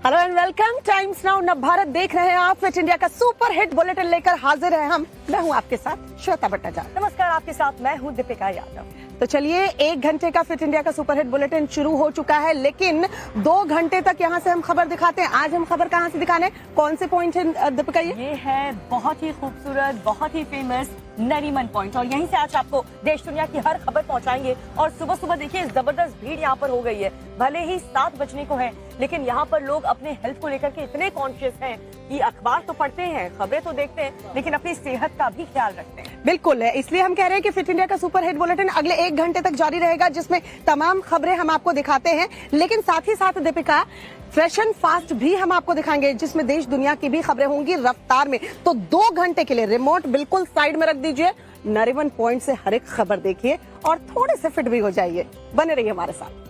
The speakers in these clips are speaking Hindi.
Hello and welcome. Times now नव भारत देख रहे हैं आप। फिट इंडिया का सुपर हिट बुलेटिन लेकर हाजिर है हम। मैं हूं आपके साथ श्वेता भट्टाचार्य। नमस्कार, आपके साथ मैं हूं दीपिका यादव। तो चलिए, 1 घंटे का फिट इंडिया का सुपर हिट बुलेटिन शुरू हो चुका है, लेकिन 2 घंटे तक यहाँ से हम खबर दिखाते हैं। आज हम खबर कहाँ से दिखाने, कौन से पॉइंट है दीपिका? ये है बहुत ही खूबसूरत, बहुत ही फेमस नरीमन पॉइंट, और यहीं से आज आपको देश दुनिया की हर खबर पहुंचाएंगे। और सुबह सुबह देखिए जबरदस्त भीड़ यहाँ पर हो गई है। भले ही 7 बजने को है, लेकिन यहाँ पर लोग अपने हेल्थ को लेकर के इतने कॉन्शियस हैं कि अखबार तो पढ़ते हैं, खबरें तो देखते हैं, लेकिन अपनी सेहत का भी ख्याल रखते हैं। बिल्कुल है, इसलिए हम कह रहे हैं कि फिट इंडिया का सुपर हिट बुलेटिन अगले 1 घंटे तक जारी रहेगा, जिसमें तमाम खबरें हम आपको दिखाते हैं। लेकिन साथ ही साथ दीपिका, फ्रेश एंड फास्ट भी हम आपको दिखाएंगे, जिसमें देश दुनिया की भी खबरें होंगी रफ्तार में। तो 2 घंटे के लिए रिमोट बिल्कुल साइड में रख दीजिए, नरीमन पॉइंट से हर एक खबर देखिए और थोड़े से फिट भी हो जाइए। बने रहिए हमारे साथ।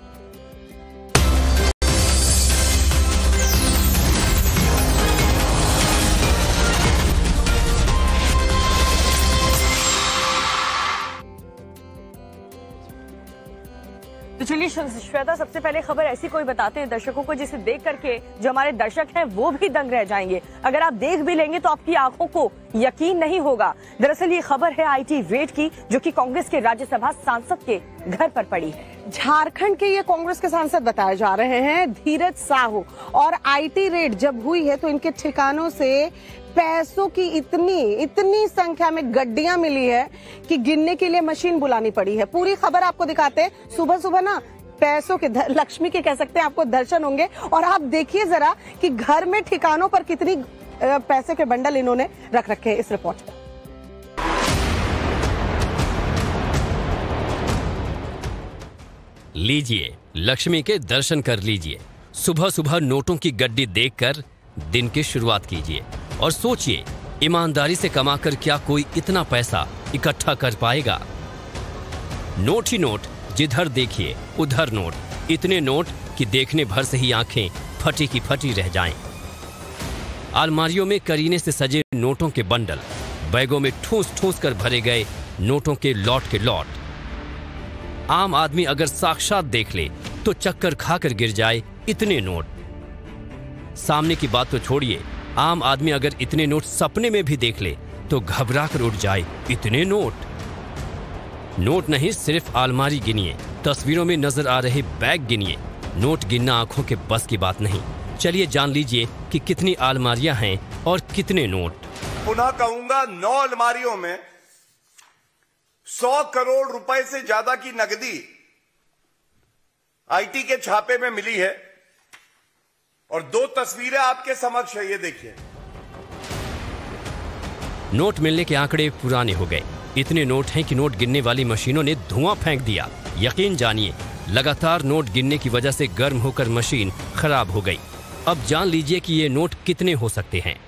तो चलिए श्वेता, सबसे पहले खबर ऐसी कोई बताते हैं दर्शकों को जिसे देख करके जो हमारे दर्शक हैं वो भी दंग रह जाएंगे। अगर आप देख भी लेंगे तो आपकी आंखों को यकीन नहीं होगा। दरअसल ये खबर है आईटी रेड की, जो कि कांग्रेस के राज्यसभा सांसद के घर पर पड़ी है। झारखंड के ये कांग्रेस के सांसद बताए जा रहे हैं धीरज साहू, और आईटी रेड जब हुई है तो इनके ठिकानों से पैसों की इतनी संख्या में गड्डियां मिली है कि गिनने के लिए मशीन बुलानी पड़ी है। पूरी खबर आपको दिखाते हैं। सुबह सुबह ना पैसों के लक्ष्मी के कह सकते हैं आपको दर्शन होंगे। और आप देखिए जरा कि घर में ठिकानों पर कितनी पैसे के बंडल इन्होंने रख रखे हैं। इस रिपोर्ट में लीजिए, लक्ष्मी के दर्शन कर लीजिए। सुबह सुबह नोटों की गड्डी देखकर दिन की शुरुआत कीजिए और सोचिए, ईमानदारी से कमाकर क्या कोई इतना पैसा इकट्ठा कर पाएगा? नोट ही नोट, जिधर देखिए उधर नोट। इतने नोट कि देखने भर से ही आंखें फटी की फटी रह जाएं। अलमारियों में करीने से सजे नोटों के बंडल, बैगों में ठूस ठूस कर भरे गए नोटों के लॉट। आम आदमी अगर साक्षात देख ले तो चक्कर खाकर गिर जाए, इतने नोट। सामने की बात तो छोड़िए, आम आदमी अगर इतने नोट सपने में भी देख ले तो घबरा कर उठ जाए, इतने नोट नहीं, सिर्फ अलमारी गिनिए, तस्वीरों में नजर आ रहे बैग गिनिए। नोट गिनना आंखों के बस की बात नहीं। चलिए जान लीजिए कि कितनी अलमारियां हैं और कितने नोट। पुनः कहूंगा, 9 अलमारियों में 100 करोड़ रुपए से ज्यादा की नकदी आईटी के छापे में मिली है। और 2 तस्वीरें आपके समक्ष है, ये देखिए। नोट मिलने के आंकड़े पुराने हो गए। इतने नोट हैं कि नोट गिनने वाली मशीनों ने धुआं फेंक दिया। यकीन जानिए, लगातार नोट गिनने की वजह से गर्म होकर मशीन खराब हो गई। अब जान लीजिए कि ये नोट कितने हो सकते हैं।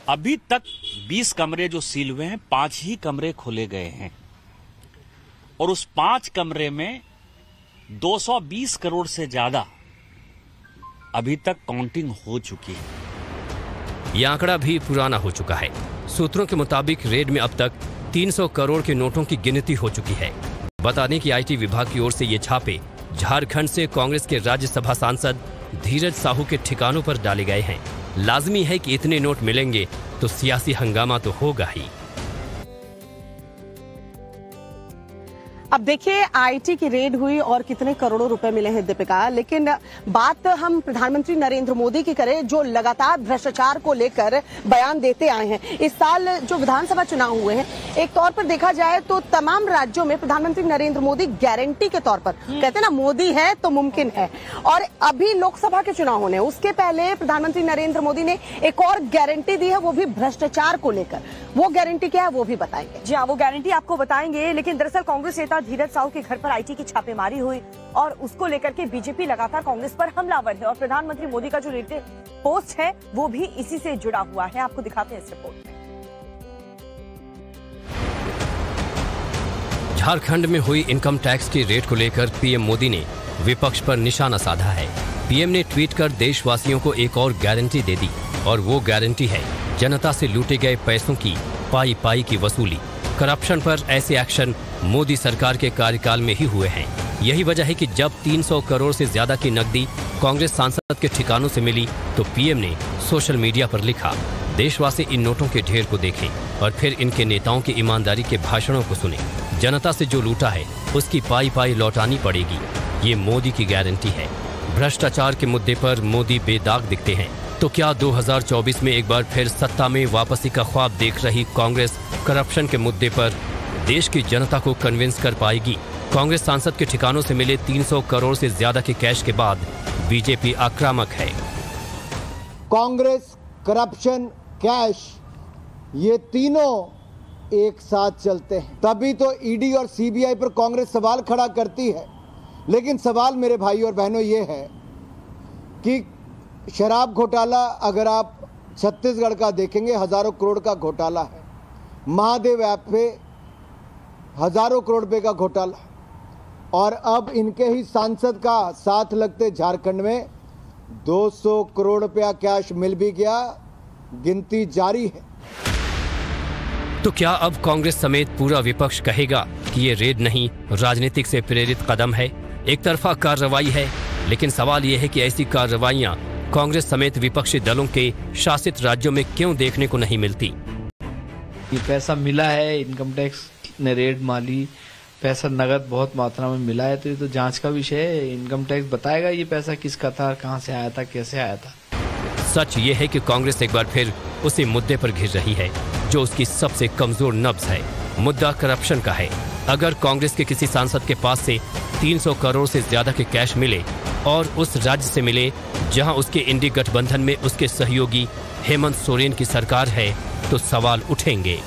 अभी तक 20 कमरे जो सील हुए हैं, 5 ही कमरे खोले गए हैं, और उस 5 कमरे में 220 करोड़ से ज्यादा अभी तक काउंटिंग हो चुकी है। यह आंकड़ा भी पुराना हो चुका है। सूत्रों के मुताबिक रेड में अब तक 300 करोड़ के नोटों की गिनती हो चुकी है। बता दें कि आईटी विभाग की ओर से ये छापे झारखंड से कांग्रेस के राज्यसभा सांसद धीरज साहू के ठिकानों पर डाले गए हैं। लाजमी है कि इतने नोट मिलेंगे तो सियासी हंगामा तो होगा ही। अब देखिए, आईटी की रेड हुई और कितने करोड़ों रुपए मिले हैं दीपिका, लेकिन बात हम प्रधानमंत्री नरेंद्र मोदी की करें, जो लगातार भ्रष्टाचार को लेकर बयान देते आए हैं। इस साल जो विधानसभा चुनाव हुए हैं, एक तौर पर देखा जाए तो तमाम राज्यों में प्रधानमंत्री नरेंद्र मोदी गारंटी के तौर पर कहते हैं ना, मोदी है तो मुमकिन है। और अभी लोकसभा के चुनाव होने, उसके पहले प्रधानमंत्री नरेंद्र मोदी ने एक और गारंटी दी है, वो भी भ्रष्टाचार को लेकर। वो गारंटी क्या है वो भी बताएंगे। जी हाँ, वो गारंटी आपको बताएंगे। लेकिन दरअसल कांग्रेस नेता धीरज साहू के घर पर आईटी की छापेमारी हुई, और उसको लेकर के बीजेपी लगातार कांग्रेस पर हमलावर है। और प्रधानमंत्री मोदी का जो लेटेस्ट पोस्ट है वो भी इसी से जुड़ा हुआ है। आपको दिखाते हैं इस रिपोर्ट में। झारखंड में हुई इनकम टैक्स की रेट को लेकर पीएम मोदी ने विपक्ष पर निशाना साधा है। पीएम ने ट्वीट कर देशवासियों को एक और गारंटी दे दी, और वो गारंटी है जनता से लूटे गए पैसों की पाई पाई की वसूली। करप्शन पर ऐसे एक्शन मोदी सरकार के कार्यकाल में ही हुए हैं। यही वजह है कि जब 300 करोड़ से ज्यादा की नकदी कांग्रेस सांसद के ठिकानों से मिली तो पीएम ने सोशल मीडिया पर लिखा, देशवासी इन नोटों के ढेर को देखें और फिर इनके नेताओं की ईमानदारी के भाषणों को सुने। जनता से जो लूटा है उसकी पाई पाई लौटानी पड़ेगी, ये मोदी की गारंटी है। भ्रष्टाचार के मुद्दे पर मोदी बेदाग दिखते हैं। तो क्या 2024 में एक बार फिर सत्ता में वापसी का ख्वाब देख रही कांग्रेस करप्शन के मुद्दे पर देश की जनता को कन्विंस कर पाएगी? कांग्रेस सांसद के ठिकानों से मिले 300 करोड़ से ज्यादा के कैश के बाद बीजेपी आक्रामक है। कांग्रेस, करप्शन, कैश, ये तीनों एक साथ चलते हैं, तभी तो ईडी और सीबीआई पर कांग्रेस सवाल खड़ा करती है। लेकिन सवाल मेरे भाई और बहनों ये है कि शराब घोटाला अगर आप छत्तीसगढ़ का देखेंगे, हजारों करोड़ का घोटाला है। महादेव ऐप पे हजारों करोड़ रुपए का घोटाला, और अब इनके ही सांसद का साथ लगते झारखंड में 200 करोड़ रुपया कैश मिल भी गया, गिनती जारी है। तो क्या अब कांग्रेस समेत पूरा विपक्ष कहेगा कि ये रेड नहीं, राजनीतिक से प्रेरित कदम है, एक तरफा कार्रवाई है? लेकिन सवाल यह है कि ऐसी कार्रवाइयां कांग्रेस समेत विपक्षी दलों के शासित राज्यों में क्यों देखने को नहीं मिलती? ये पैसा मिला है, इनकम टैक्स ने रेड माली, पैसा नगद बहुत मात्रा में मिला है, तो ये तो जांच का विषय है। इनकम टैक्स बताएगा ये पैसा किसका था, कहां से आया था, कैसे आया था। सच ये है कि कांग्रेस एक बार फिर उसी मुद्दे पर घिर रही है जो उसकी सबसे कमजोर नब्ज है। मुद्दा करप्शन का है। अगर कांग्रेस के किसी सांसद के पास से 300 करोड़ से ज्यादा के कैश मिले और उस राज्य से मिले जहां उसके इंडी गठबंधन में उसके सहयोगी हेमंत सोरेन की सरकार है, तो सवाल उठेंगे।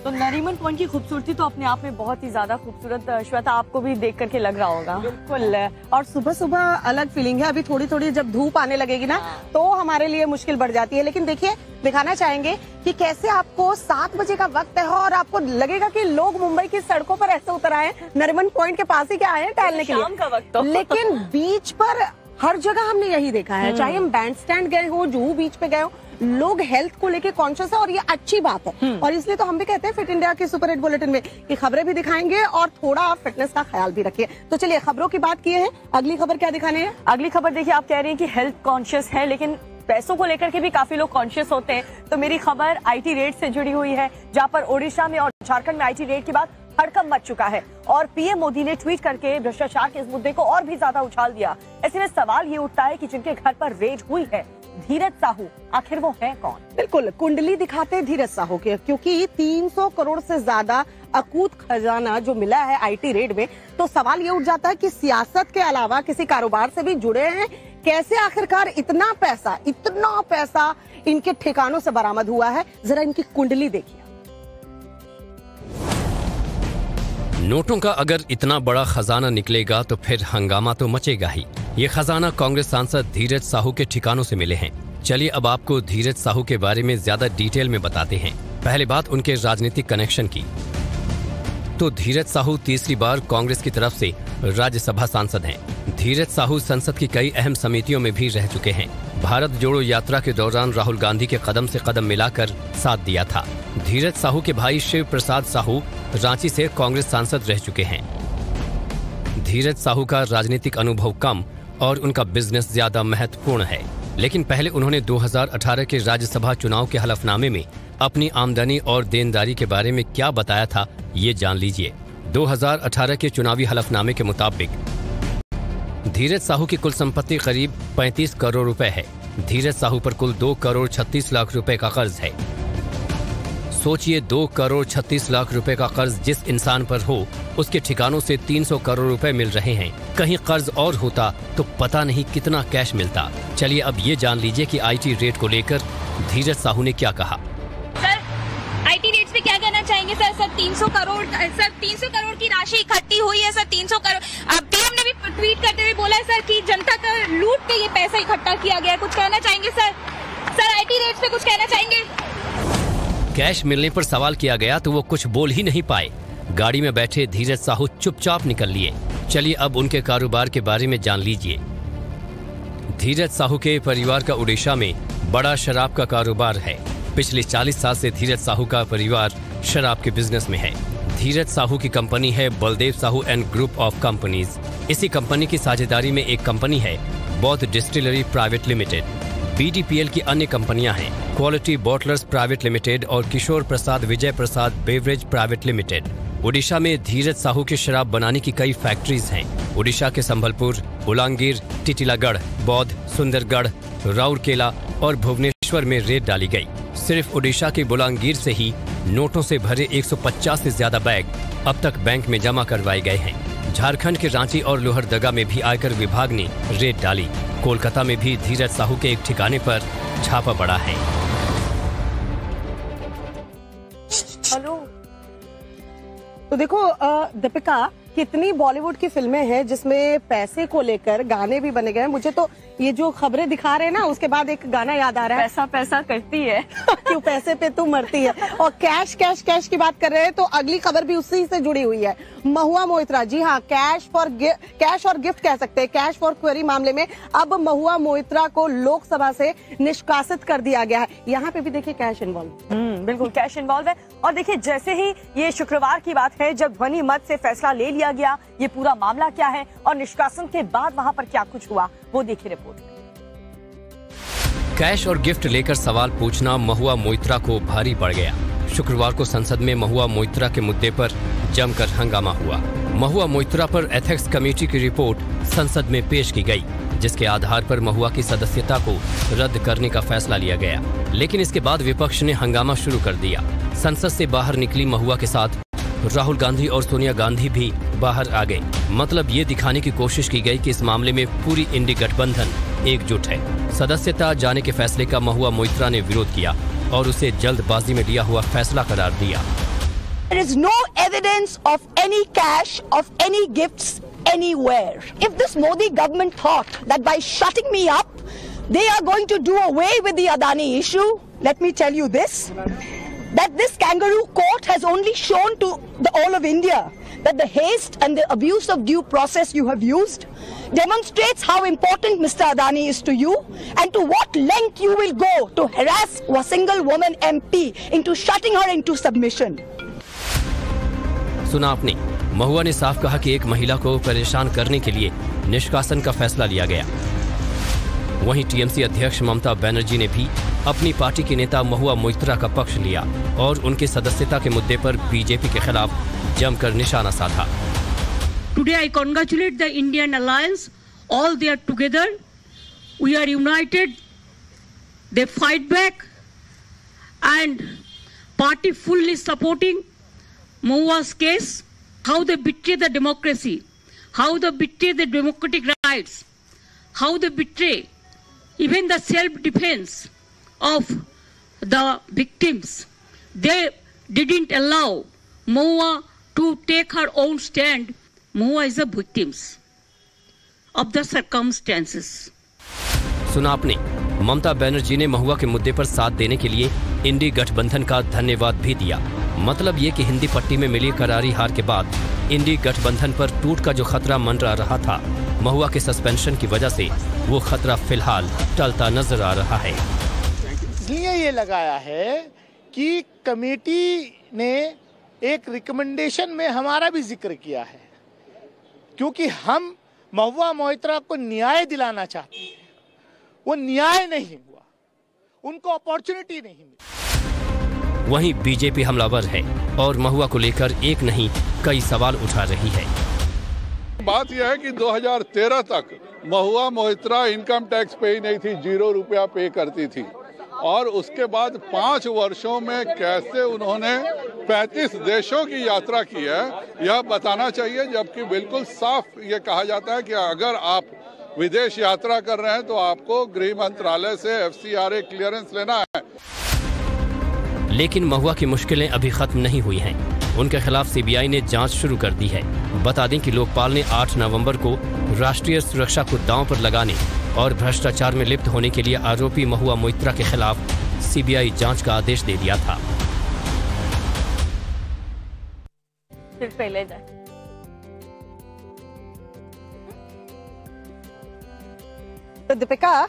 तो नरीमन पॉइंट की खूबसूरती तो अपने आप में बहुत ही ज्यादा खूबसूरत, श्वेता आपको भी देख करके लग रहा होगा। बिल्कुल, और सुबह सुबह अलग फीलिंग है। अभी थोड़ी थोड़ी जब धूप आने लगेगी ना तो हमारे लिए मुश्किल बढ़ जाती है। लेकिन देखिए, दिखाना चाहेंगे कि कैसे आपको 7 बजे का वक्त है और आपको लगेगा कि लोग मुंबई की सड़कों पर ऐसे उतर आए, नरीमन पॉइंट के पास ही क्या आए टहलने के लिए। शाम का वक्त तो। लेकिन बीच पर हर जगह हमने यही देखा है, चाहे हम बैंड स्टैंड गए हो, जुहू बीच पे गए हो, लोग हेल्थ को लेके कॉन्शियस है और ये अच्छी बात है। और इसलिए तो हम भी कहते हैं फिट इंडिया के सुपर 8 बुलेटिन में कि खबरें भी दिखाएंगे और थोड़ा फिटनेस का ख्याल भी रखिए। तो चलिए, खबरों की बात किए हैं, अगली खबर क्या दिखाने हैं? अगली खबर देखिए, आप कह रहे हैं कि हेल्थ कॉन्शियस है, लेकिन पैसों को लेकर के भी काफी लोग कॉन्शियस होते हैं। तो मेरी खबर आईटी रेड से जुड़ी हुई है, जहां पर ओडिशा में और झारखंड में आईटी रेड के बाद हड़कंप मच चुका है और पीएम मोदी ने ट्वीट करके भ्रष्टाचार के इस मुद्दे को और भी ज्यादा उछाल दिया। ऐसे में सवाल ये उठता है कि जिनके घर पर रेड हुई है, धीरज साहू, आखिर वो है कौन? बिल्कुल, कुंडली दिखाते धीरज साहू के, क्योंकि 300 करोड़ से ज्यादा अकूत खजाना जो मिला है आईटी रेड में, तो सवाल ये उठ जाता है कि सियासत के अलावा किसी कारोबार से भी जुड़े हैं। कैसे आखिरकार इतना पैसा इनके ठिकानों से बरामद हुआ है? जरा इनकी कुंडली देखिए। नोटों का अगर इतना बड़ा खजाना निकलेगा तो फिर हंगामा तो मचेगा ही। ये खजाना कांग्रेस सांसद धीरज साहू के ठिकानों से मिले हैं। चलिए अब आपको धीरज साहू के बारे में ज्यादा डिटेल में बताते हैं। पहले बात उनके राजनीतिक कनेक्शन की। तो धीरज साहू तीसरी बार कांग्रेस की तरफ से राज्यसभा सांसद हैं। धीरज साहू संसद की कई अहम समितियों में भी रह चुके हैं। भारत जोड़ो यात्रा के दौरान राहुल गांधी के कदम से कदम मिलाकर साथ दिया था। धीरज साहू के भाई शिव प्रसाद साहू रांची से कांग्रेस सांसद रह चुके हैं। धीरज साहू का राजनीतिक अनुभव कम और उनका बिजनेस ज्यादा महत्वपूर्ण है। लेकिन पहले उन्होंने 2018 के राज्यसभा चुनाव के हलफनामे में अपनी आमदनी और देनदारी के बारे में क्या बताया था, ये जान लीजिए। 2018 के चुनावी हलफनामे के मुताबिक धीरज साहू की कुल संपत्ति करीब 35 करोड़ रुपए है। धीरज साहू पर कुल 2 करोड़ 36 लाख रुपए का कर्ज है। सोचिए, 2 करोड़ 36 लाख रुपए का कर्ज जिस इंसान पर हो, उसके ठिकानों से 300 करोड़ रुपए मिल रहे हैं। कहीं कर्ज और होता तो पता नहीं कितना कैश मिलता। चलिए अब ये जान लीजिए कि आईटी रेड को लेकर धीरज साहू ने क्या कहा। सर, आईटी रेड पे क्या कहना चाहेंगे सर? सर 300 करोड़ की राशि इकट्ठी हुई है सर, 300 करोड़। पीएम ने भी ट्वीट करते हुए बोला है सर कि जनता का लूट के ये पैसा इकट्ठा किया गया है। कुछ कहना चाहेंगे सर? सर आईटी रेड पे कुछ कहना चाहेंगे? कैश मिलने पर सवाल किया गया तो वो कुछ बोल ही नहीं पाए। गाड़ी में बैठे धीरज साहू चुपचाप निकल लिए। चलिए अब उनके कारोबार के बारे में जान लीजिए। धीरज साहू के परिवार का उड़ीसा में बड़ा शराब का कारोबार है। पिछले 40 साल से धीरज साहू का परिवार शराब के बिजनेस में है। धीरज साहू की कंपनी है Baldev Sahu and group of companies. इसी कंपनी की साझेदारी में एक कंपनी है बौद्ध डिस्टिलरी प्राइवेट लिमिटेड। BDPL की अन्य कंपनियां हैं क्वालिटी बॉटलर्स प्राइवेट लिमिटेड और किशोर प्रसाद विजय प्रसाद बेवरेज प्राइवेट लिमिटेड। ओडिशा में धीरज साहू की शराब बनाने की कई फैक्ट्रीज हैं। ओडिशा के संबलपुर, बुलांगीर, टिटिलागढ़, बौद्ध, सुंदरगढ़, राउरकेला और भुवनेश्वर में रेड डाली गई। सिर्फ ओडिशा के बुलांगीर से ही नोटों से भरे 150 से ज्यादा बैग अब तक बैंक में जमा करवाए गए हैं। झारखंड के रांची और लोहरदगा में भी आयकर विभाग ने रेड डाली। कोलकाता में भी धीरज साहू के एक ठिकाने पर छापा पड़ा है। हेलो, तो देखो दीपिका, कितनी बॉलीवुड की फिल्में हैं जिसमें पैसे को लेकर गाने भी बने गए हैं। मुझे तो ये जो खबरें दिखा रहे हैं ना, उसके बाद एक गाना याद आ रहा है, पैसा पैसा करती है क्यों पैसे पे तू मरती है। और कैश कैश कैश की बात कर रहे हैं तो अगली खबर भी उसी से जुड़ी हुई है। महुआ मोइत्रा, जी हाँ, कैश और गिफ्ट कह सकते हैं। कैश फॉर क्वेरी मामले में अब महुआ मोइत्रा को लोकसभा से निष्कासित कर दिया गया है। यहाँ पे भी देखिए कैश इन्वॉल्व, बिल्कुल कैश इन्वॉल्व है। और देखिए, जैसे ही ये शुक्रवार की बात है जब ध्वनि मत से फैसला ले लिया गया, ये पूरा मामला क्या है और निष्कासन के बाद वहां पर क्या कुछ हुआ, वो देखिए रिपोर्ट। कैश और गिफ्ट लेकर सवाल पूछना महुआ मोइत्रा को भारी पड़ गया। शुक्रवार को संसद में महुआ मोइत्रा के मुद्दे पर जमकर हंगामा हुआ। महुआ मोइत्रा पर एथिक्स कमेटी की रिपोर्ट संसद में पेश की गई, जिसके आधार पर महुआ की सदस्यता को रद्द करने का फैसला लिया गया। लेकिन इसके बाद विपक्ष ने हंगामा शुरू कर दिया। संसद से बाहर निकली महुआ के साथ राहुल गांधी और सोनिया गांधी भी बाहर आ गए। मतलब ये दिखाने की कोशिश की गई कि इस मामले में पूरी इंडी गठबंधन एकजुट है। सदस्यता जाने के फैसले का महुआ मोइत्रा ने विरोध किया और उसे जल्दबाजी में लिया हुआ फैसला करार दिया। There is no evidence of any cash, of any gifts anywhere. If this Modi government thought that by shutting me up, they are going to do away with the Adani issue, let me tell you this, that this kangaroo court has only shown to all of India that the haste and the abuse of due process you have used demonstrates how important Mr. Adani is to you and to what length you will go to harass a single woman MP into shutting her into submission. सुना आपने, महुआ ने साफ कहा कि एक महिला को परेशान करने के लिए निष्कासन का फैसला लिया गया। वहीं टीएमसी अध्यक्ष ममता बनर्जी ने भी अपनी पार्टी के नेता महुआ मोइत्रा का पक्ष लिया और उनके सदस्यता के मुद्दे पर बीजेपी के खिलाफ जमकर निशाना साधा। Today I congratulate the Indian Alliance. All they are together. We are united. They fight back, and party fully supporting Mahua's case. How they betray the democracy, how they betray the democratic rights, how they betray even the self-defense of the victims. They didn't allow Mahua to take her own stand. Mahua is a victim of the circumstances. सुना आपने, ममता बनर्जी ने महुआ के मुद्दे पर साथ देने के लिए इंडी गठबंधन का धन्यवाद भी दिया। मतलब ये कि हिंदी पट्टी में मिली करारी हार के बाद इंडी गठबंधन पर टूट का जो खतरा मंडरा रहा था, महुआ के सस्पेंशन की वजह से वो खतरा फिलहाल टलता नजर आ रहा है। इसलिए ये लगाया है कि कमेटी ने एक रिकमेंडेशन में हमारा भी जिक्र किया है, क्योंकि हम महुआ मोइत्रा को न्याय दिलाना चाहते हैं। वो न्याय नहीं हुआ, उनको अपॉर्चुनिटी नहीं मिली। वहीं बीजेपी हमलावर है और महुआ को लेकर एक नहीं कई सवाल उठा रही है। बात यह है कि 2013 तक महुआ मोइत्रा इनकम टैक्स पे ही नहीं थी, 0 रुपया पे करती थी, और उसके बाद 5 वर्षों में कैसे उन्होंने 35 देशों की यात्रा की है, यह बताना चाहिए। जबकि बिल्कुल साफ ये कहा जाता है कि अगर आप विदेश यात्रा कर रहे हैं तो आपको गृह मंत्रालय से FCRA क्लियरेंस लेना है। लेकिन महुआ की मुश्किलें अभी खत्म नहीं हुई हैं। उनके खिलाफ CBI ने जांच शुरू कर दी है। बता दें कि लोकपाल ने 8 नवंबर को राष्ट्रीय सुरक्षा को दांव पर लगाने और भ्रष्टाचार में लिप्त होने के लिए आरोपी महुआ मोइत्रा के खिलाफ CBI जांच का आदेश दे दिया था। तो दीपिका,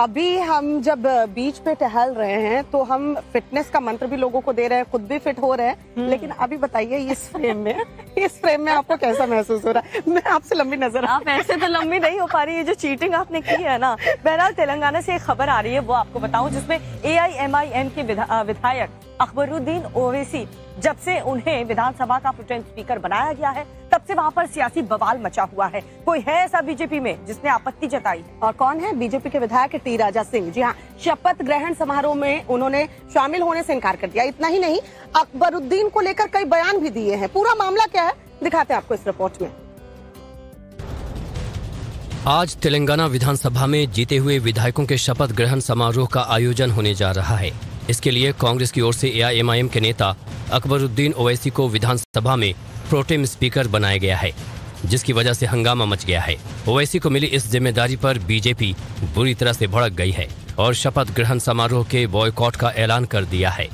अभी हम जब बीच पे टहल रहे हैं तो हम फिटनेस का मंत्र भी लोगों को दे रहे हैं, खुद भी फिट हो रहे हैं, लेकिन अभी बताइए इस फ्रेम में आपको कैसा महसूस हो रहा है? मैं आपसे लंबी नजर, आप ऐसे तो लंबी नहीं हो पा रही है, जो चीटिंग आपने की है ना। बहरहाल तेलंगाना से एक खबर आ रही है, वो आपको बताऊं, जिसमें AIMIM के विधायक अकबरुद्दीन ओवैसी, जब से उन्हें विधानसभा का प्रोटेम स्पीकर बनाया गया है, तब से वहां पर सियासी बवाल मचा हुआ है। कोई है ऐसा बीजेपी में जिसने आपत्ति जताई है? और कौन है? बीजेपी के विधायक टी राजा सिंह। जी हाँ, शपथ ग्रहण समारोह में उन्होंने शामिल होने से इनकार कर दिया। इतना ही नहीं, अकबरुद्दीन को लेकर कई बयान भी दिए हैं। पूरा मामला क्या है दिखाते हैं आपको इस रिपोर्ट में। आज तेलंगाना विधानसभा में जीते हुए विधायकों के शपथ ग्रहण समारोह का आयोजन होने जा रहा है। इसके लिए कांग्रेस की ओर से AIMIM के नेता अकबरुद्दीन ओवैसी को विधानसभा में प्रोटेम स्पीकर बनाया गया है, जिसकी वजह से हंगामा मच गया है। ओवैसी को मिली इस जिम्मेदारी पर बीजेपी बुरी तरह से भड़क गई है और शपथ ग्रहण समारोह के बॉयकॉट का ऐलान कर दिया है।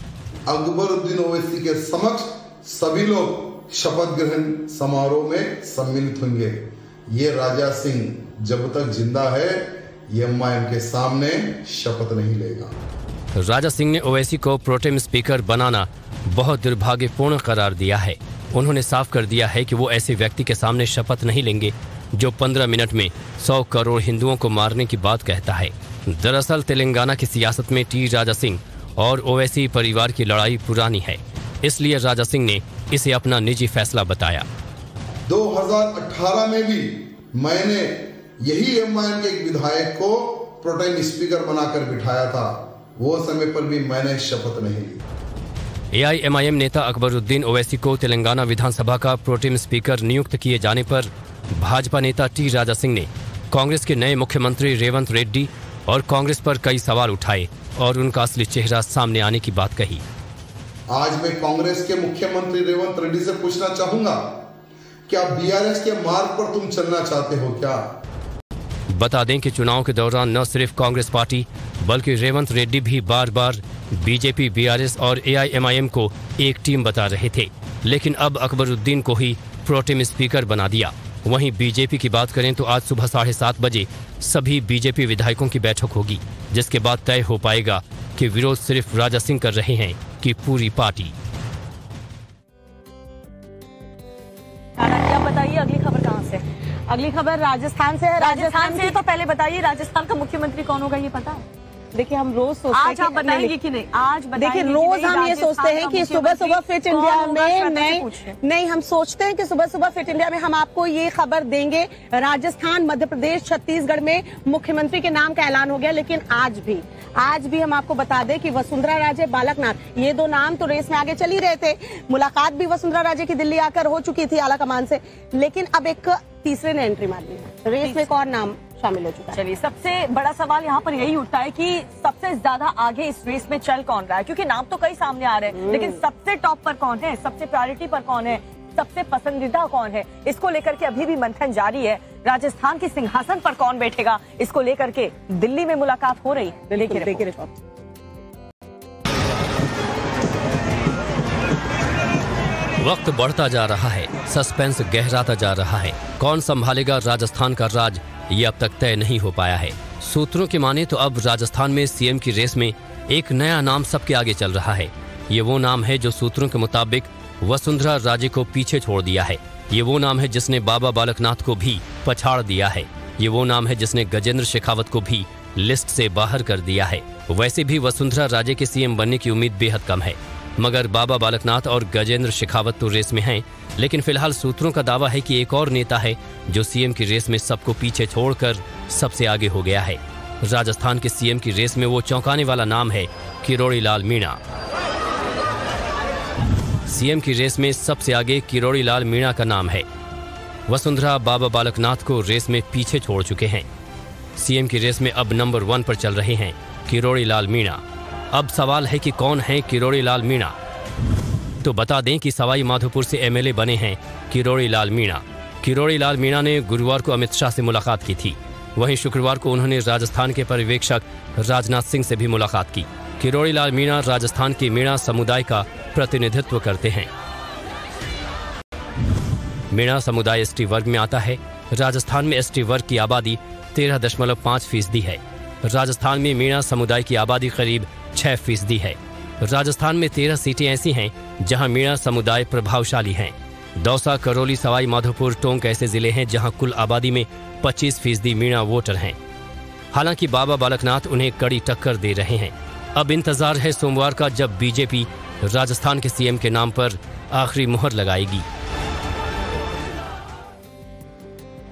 अकबरुद्दीन ओवैसी के समक्ष सभी लोग शपथ ग्रहण समारोह में सम्मिलित होंगे। ये राजा सिंह जब तक जिंदा है MIM के सामने शपथ नहीं लेगा। राजा सिंह ने ओवैसी को प्रोटेम स्पीकर बनाना बहुत दुर्भाग्यपूर्ण करार दिया है। उन्होंने साफ कर दिया है कि वो ऐसे व्यक्ति के सामने शपथ नहीं लेंगे जो 15 मिनट में 100 करोड़ हिंदुओं को मारने की बात कहता है। दरअसल तेलंगाना की सियासत में टी राजा सिंह और ओवैसी परिवार की लड़ाई पुरानी है, इसलिए राजा सिंह ने इसे अपना निजी फैसला बताया। 2018 में भी मैंने यही MIM के एक विधायक को प्रोटेम स्पीकर बनाकर बिठाया था। वो समय पर भी मैंने शपथ नहीं ली। AIMIM नेता अकबरुद्दीन ओवैसी को तेलंगाना विधानसभा का प्रोटेम स्पीकर नियुक्त किए जाने पर भाजपा नेता टी राजा सिंह ने कांग्रेस के नए मुख्यमंत्री रेवंत रेड्डी और कांग्रेस पर कई सवाल उठाए और उनका असली चेहरा सामने आने की बात कही। आज मैं कांग्रेस के मुख्यमंत्री रेवंत रेड्डी से पूछना चाहूंगा, क्या BRS के मार्ग पर तुम चलना चाहते हो क्या? बता दें कि चुनाव के दौरान न सिर्फ कांग्रेस पार्टी बल्कि रेवंत रेड्डी भी बार बार बीजेपी, BRS और AIMIM को एक टीम बता रहे थे, लेकिन अब अकबरुद्दीन को ही प्रोटेम स्पीकर बना दिया। वहीं बीजेपी की बात करें तो आज सुबह 7:30 बजे सभी बीजेपी विधायकों की बैठक होगी, जिसके बाद तय हो पाएगा कि विरोध सिर्फ राजा सिंह कर रहे हैं कि पूरी पार्टी। बताइए अगली खबर कहाँ से? अगली खबर राजस्थान से है। राजस्थान से तो पहले बताइए, राजस्थान का मुख्यमंत्री कौन होगा ये पता है? देखिए, हम रोज सोचते हैं, आज आप बताएंगे कि नहीं? आज देखिए, रोज हम ये सोचते हैं कि सुबह सुबह फिट इंडिया में नहीं, हम सोचते हैं कि सुबह सुबह फिट इंडिया में हम आपको ये खबर देंगे। राजस्थान, मध्य प्रदेश, छत्तीसगढ़ में मुख्यमंत्री के नाम का ऐलान हो गया, लेकिन आज भी हम आपको बता दें कि वसुंधरा राजे, बालकनाथ, ये दो नाम तो रेस में आगे चल ही रहे थे। मुलाकात भी वसुंधरा राजे की दिल्ली आकर हो चुकी थी आला कमान से, लेकिन अब एक तीसरे ने एंट्री मार दी है। रेस में एक और नाम शामिल हो चुका है। चलिए, सबसे बड़ा सवाल यहाँ पर यही उठता है कि सबसे ज्यादा आगे इस रेस में चल कौन रहा है, क्योंकि नाम तो कई सामने आ रहे हैं, लेकिन सबसे टॉप पर कौन है, सबसे प्रायोरिटी पर कौन है, सबसे पसंदीदा कौन है, इसको लेकर के अभी भी मंथन जारी है। राजस्थान के सिंहासन पर कौन बैठेगा, इसको लेकर के दिल्ली में मुलाकात हो रही है। देखिए रिपोर्ट। वक्त बढ़ता जा रहा है, सस्पेंस गहराता जा रहा है। कौन संभालेगा राजस्थान का राज, ये अब तक तय नहीं हो पाया है। सूत्रों की माने तो अब राजस्थान में CM की रेस में एक नया नाम सबके आगे चल रहा है। ये वो नाम है जो सूत्रों के मुताबिक वसुंधरा राजे को पीछे छोड़ दिया है। ये वो नाम है जिसने बाबा बालकनाथ को भी पछाड़ दिया है। ये वो नाम है जिसने गजेंद्र शेखावत को भी लिस्ट से बाहर कर दिया है। वैसे भी वसुंधरा राजे के CM बनने की उम्मीद बेहद कम है, मगर बाबा बालकनाथ और गजेंद्र शेखावत तो रेस में हैं। लेकिन फिलहाल सूत्रों का दावा है कि एक और नेता है जो CM की रेस में सबको पीछे छोड़कर सबसे आगे हो गया है। राजस्थान के CM की रेस में वो चौंकाने वाला नाम है किरोड़ी लाल मीणा। CM की रेस में सबसे आगे किरोड़ी लाल मीणा का नाम है। वसुंधरा बाबा बालकनाथ को रेस में पीछे छोड़ चुके हैं। CM की रेस में अब नंबर 1 पर चल रहे हैं किरोड़ी लाल मीणा। अब सवाल है कि कौन है किरोड़ी लाल मीणा। तो बता दें कि सवाई माधोपुर से MLA बने हैं किरोड़ी लाल मीणा। किरोड़ी लाल मीणा ने गुरुवार को अमित शाह से मुलाकात की थी। वहीं शुक्रवार को उन्होंने राजस्थान के पर्यवेक्षक राजनाथ सिंह से भी मुलाकात की। किरोड़ी लाल मीणा राजस्थान के मीणा समुदाय का प्रतिनिधित्व करते हैं। मीणा समुदाय ST वर्ग में आता है। राजस्थान में ST वर्ग की आबादी 13.5% है। राजस्थान में मीणा समुदाय की आबादी करीब 6% है। राजस्थान में 13 सीटें ऐसी हैं जहां मीणा समुदाय प्रभावशाली हैं। दौसा, करौली, सवाई माधोपुर, टोंक ऐसे जिले हैं जहां कुल आबादी में 25% मीणा वोटर हैं। हालांकि बाबा बालकनाथ उन्हें कड़ी टक्कर दे रहे हैं। अब इंतजार है सोमवार का, जब बीजेपी राजस्थान के सीएम के नाम पर आखिरी मुहर लगाएगी।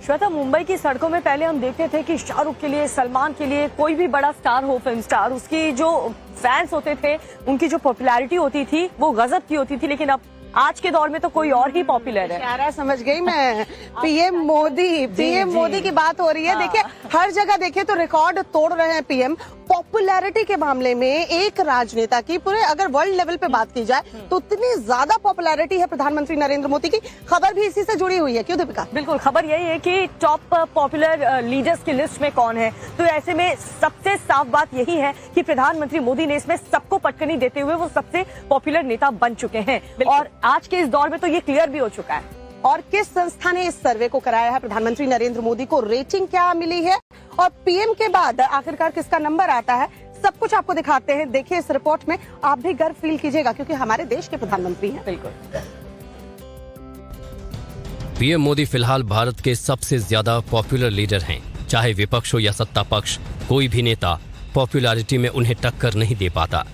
श्वेता, मुंबई की सड़कों में पहले हम देखते थे कि शाहरुख के लिए, सलमान के लिए, कोई भी बड़ा स्टार हो, फिल्म स्टार, उसकी जो फैंस होते थे, उनकी जो पॉपुलैरिटी होती थी वो गजब की होती थी। लेकिन अब आज के दौर में तो कोई और ही पॉपुलर है। यार समझ गई मैं, पीएम मोदी की बात हो रही है। देखिए हर जगह देखिए तो रिकॉर्ड तोड़ रहे हैं पीएम। पॉपुलैरिटी के मामले में एक राजनेता की पूरे अगर वर्ल्ड लेवल पे बात की जाए तो उतनी ज्यादा पॉपुलैरिटी है प्रधानमंत्री नरेंद्र मोदी की। खबर भी इसी से जुड़ी हुई है, क्यों दीपिका? बिल्कुल, खबर यही है कि टॉप पॉपुलर लीडर्स की लिस्ट में कौन है। तो ऐसे में सबसे साफ बात यही है कि प्रधानमंत्री मोदी ने इसमें सबको पटकनी देते हुए वो सबसे पॉपुलर नेता बन चुके हैं। और आज के इस दौर में तो ये क्लियर भी हो चुका है। और किस संस्था ने इस सर्वे को कराया है? प्रधानमंत्री नरेंद्र मोदी को रेटिंग क्या मिली है और पीएम के बाद आखिरकार किसका नंबर आता है, सब कुछ आपको दिखाते हैं। देखिए इस रिपोर्ट में, आप भी गर्व फील कीजिएगा क्योंकि हमारे देश के प्रधानमंत्री हैं। बिल्कुल। पीएम मोदी फिलहाल भारत के सबसे ज्यादा पॉपुलर लीडर हैं। चाहे विपक्ष हो या सत्ता पक्ष, कोई भी नेता पॉपुलैरिटी में उन्हें टक्कर नहीं दे पाता।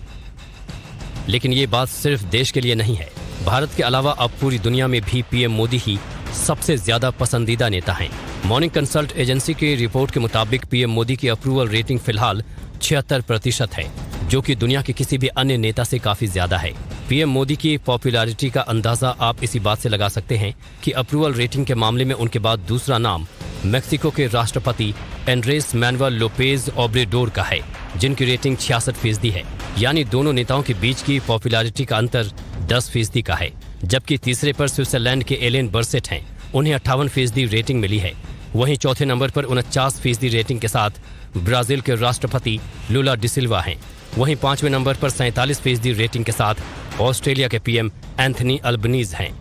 लेकिन ये बात सिर्फ देश के लिए नहीं है, भारत के अलावा अब पूरी दुनिया में भी पीएम मोदी ही सबसे ज्यादा पसंदीदा नेता हैं। मॉर्निंग कंसल्ट एजेंसी की रिपोर्ट के मुताबिक पीएम मोदी की अप्रूवल रेटिंग फिलहाल 76% है, जो कि दुनिया के किसी भी अन्य नेता से काफी ज्यादा है। पीएम मोदी की पॉपुलैरिटी का अंदाजा आप इसी बात से लगा सकते हैं कि अप्रूवल रेटिंग के मामले में उनके बाद दूसरा नाम मेक्सिको के राष्ट्रपति एंड्रेस मैनुअल लोपेज ओब्रेडोर का है, जिनकी रेटिंग 66% है। यानी दोनों नेताओं के बीच की पॉपुलैरिटी का अंतर 10% का है। जबकि तीसरे पर स्विट्जरलैंड के एलेन बर्सेट हैं, उन्हें 58% रेटिंग मिली है। वहीं चौथे नंबर पर 49% रेटिंग के साथ ब्राजील के राष्ट्रपति लुला डिसिल्वा हैं। वहीं पांचवें नंबर पर 47% रेटिंग के साथ ऑस्ट्रेलिया के पीएम एंथनी अल्बनीज हैं।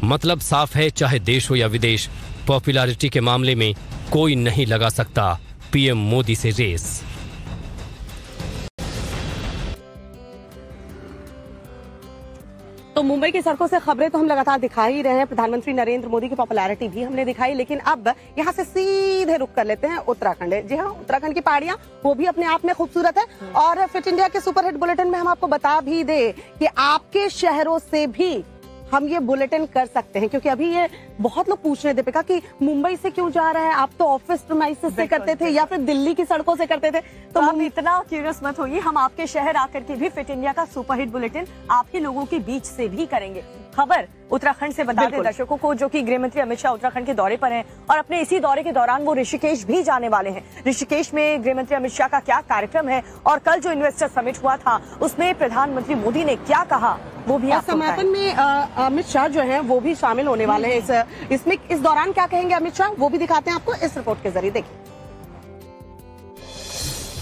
मतलब साफ है, चाहे देश हो या विदेश, पॉपुलैरिटी के मामले में कोई नहीं लगा सकता पीएम मोदी से रेस। तो मुंबई की सड़कों से खबरें तो हम लगातार दिखा ही रहे हैं, प्रधानमंत्री नरेंद्र मोदी की पॉपुलैरिटी भी हमने दिखाई। लेकिन अब यहाँ से सीधे रुक कर लेते हैं उत्तराखंड। जी हाँ, उत्तराखंड की पहाड़ियां वो भी अपने आप में खूबसूरत है। और फिट इंडिया के सुपरहिट बुलेटिन में हम आपको बता भी दे कि आपके शहरों से भी हम ये बुलेटिन कर सकते हैं, क्योंकि अभी ये बहुत लोग पूछ रहे हैं दीपिका कि मुंबई से क्यों जा रहा है, आप तो ऑफिस प्रीमाइसेस से करते थे या फिर दिल्ली की सड़कों से करते थे। तो हम इतना क्यूरियस मत होइए, हम आपके शहर आकर के भी फिट इंडिया का सुपरहिट बुलेटिन आपके लोगों के बीच से भी करेंगे। खबर उत्तराखंड से बता दें दर्शकों को, जो कि गृह मंत्री अमित शाह उत्तराखंड के दौरे पर हैं और अपने इसी दौरे के दौरान वो ऋषिकेश भी जाने वाले हैं। ऋषिकेश में गृह मंत्री अमित शाह का क्या कार्यक्रम है और कल जो इन्वेस्टर समिट हुआ था उसमें प्रधानमंत्री मोदी ने क्या कहा, वो भी आप समापन में अमित शाह जो है वो भी शामिल होने वाले हैं। इसमें इस दौरान क्या कहेंगे अमित शाह, वो भी दिखाते हैं आपको इस रिपोर्ट के जरिए। देखिए,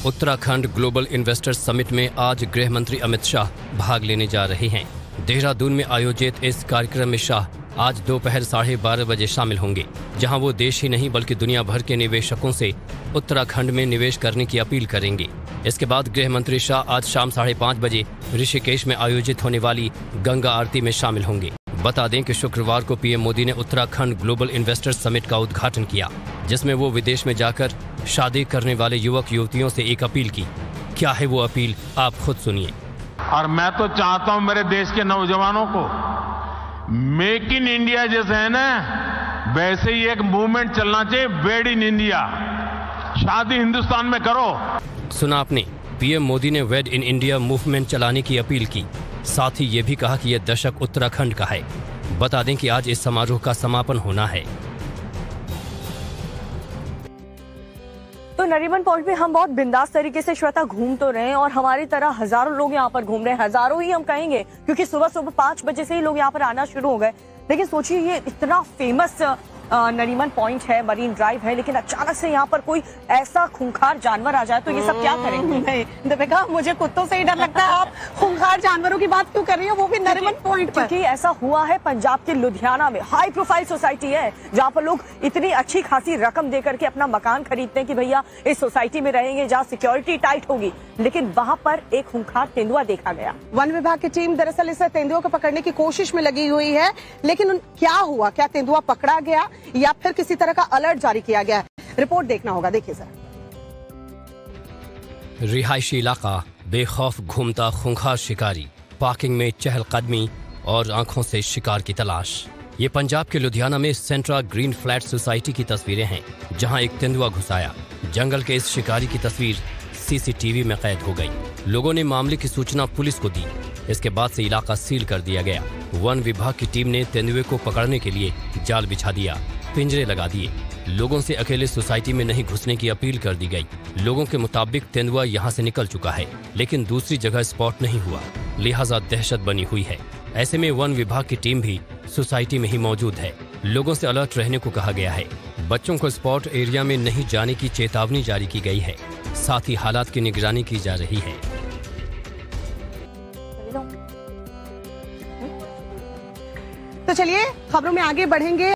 उत्तराखंड ग्लोबल इन्वेस्टर समिट में आज गृह मंत्री अमित शाह भाग लेने जा रहे हैं। देहरादून में आयोजित इस कार्यक्रम में शाह आज दोपहर 12:30 बजे शामिल होंगे, जहां वो देश ही नहीं बल्कि दुनिया भर के निवेशकों से उत्तराखंड में निवेश करने की अपील करेंगे। इसके बाद गृह मंत्री शाह आज शाम 5:30 बजे ऋषिकेश में आयोजित होने वाली गंगा आरती में शामिल होंगे। बता दें कि शुक्रवार को पीएम मोदी ने उत्तराखंड ग्लोबल इन्वेस्टर समिट का उद्घाटन किया, जिसमें वो विदेश में जाकर शादी करने वाले युवक युवतियों से एक अपील की। क्या है वो अपील, आप खुद सुनिए। और मैं तो चाहता हूं मेरे देश के नौजवानों को, मेक इन इंडिया जैसे है ना, वैसे ही एक मूवमेंट चलना चाहिए, वेड इन इंडिया। शादी हिंदुस्तान में करो। सुना आपने, पीएम मोदी ने वेड इन इंडिया मूवमेंट चलाने की अपील की। साथ ही ये भी कहा कि यह दशक उत्तराखंड का है। बता दें कि आज इस समारोह का समापन होना है। तो नरीमन पॉइंट पे हम बहुत बिंदास तरीके से श्वेता घूम तो रहे हैं और हमारी तरह हजारों लोग यहाँ पर घूम रहे हैं। हजारों ही हम कहेंगे, क्योंकि सुबह सुबह 5 बजे से ही लोग यहाँ पर आना शुरू हो गए। लेकिन सोचिए, ये इतना फेमस नरीमन पॉइंट है, मरीन ड्राइव है, लेकिन अचानक से यहाँ पर कोई ऐसा खूंखार जानवर आ जाए तो ये सब क्या करेंगे? नहीं दीपिका, मुझे कुत्तों से ही डर लगता है। आप खूंखार जानवरों की बात क्यों कर रही हो, वो भी नरीमन पॉइंट पर? क्योंकि ऐसा हुआ है पंजाब के लुधियाना में। हाई प्रोफाइल सोसाइटी है जहाँ पर लोग इतनी अच्छी खासी रकम देकर के अपना मकान खरीदते हैं कि भैया इस सोसाइटी में रहेंगे जहाँ सिक्योरिटी टाइट होगी, लेकिन वहाँ पर एक खूंखार तेंदुआ देखा गया। वन विभाग की टीम दरअसल इस तेंदुआ को पकड़ने की कोशिश में लगी हुई है, लेकिन क्या हुआ? क्या तेंदुआ पकड़ा गया या फिर किसी तरह का अलर्ट जारी किया गया? रिपोर्ट देखना होगा, देखिए सर। रिहायशी इलाका, बेखौफ घूमता खूंखार शिकारी, पार्किंग में चहलकदमी और आंखों से शिकार की तलाश। ये पंजाब के लुधियाना में सेंट्रा ग्रीन फ्लैट सोसाइटी की तस्वीरें हैं, जहां एक तेंदुआ घुस आया। जंगल के इस शिकारी की तस्वीर सीसीटीवी में कैद हो गई। लोगों ने मामले की सूचना पुलिस को दी। इसके बाद से इलाका सील कर दिया गया। वन विभाग की टीम ने तेंदुए को पकड़ने के लिए जाल बिछा दिया, पिंजरे लगा दिए। लोगों से अकेले सोसाइटी में नहीं घुसने की अपील कर दी गई। लोगों के मुताबिक तेंदुआ यहां से निकल चुका है, लेकिन दूसरी जगह स्पॉट नहीं हुआ, लिहाजा दहशत बनी हुई है। ऐसे में वन विभाग की टीम भी सोसाइटी में ही मौजूद है। लोगों से अलर्ट रहने को कहा गया है। बच्चों को स्पॉट एरिया में नहीं जाने की चेतावनी जारी की गई है। साथ ही हालात की निगरानी की जा रही है। तो चलिए खबरों में आगे बढ़ेंगे।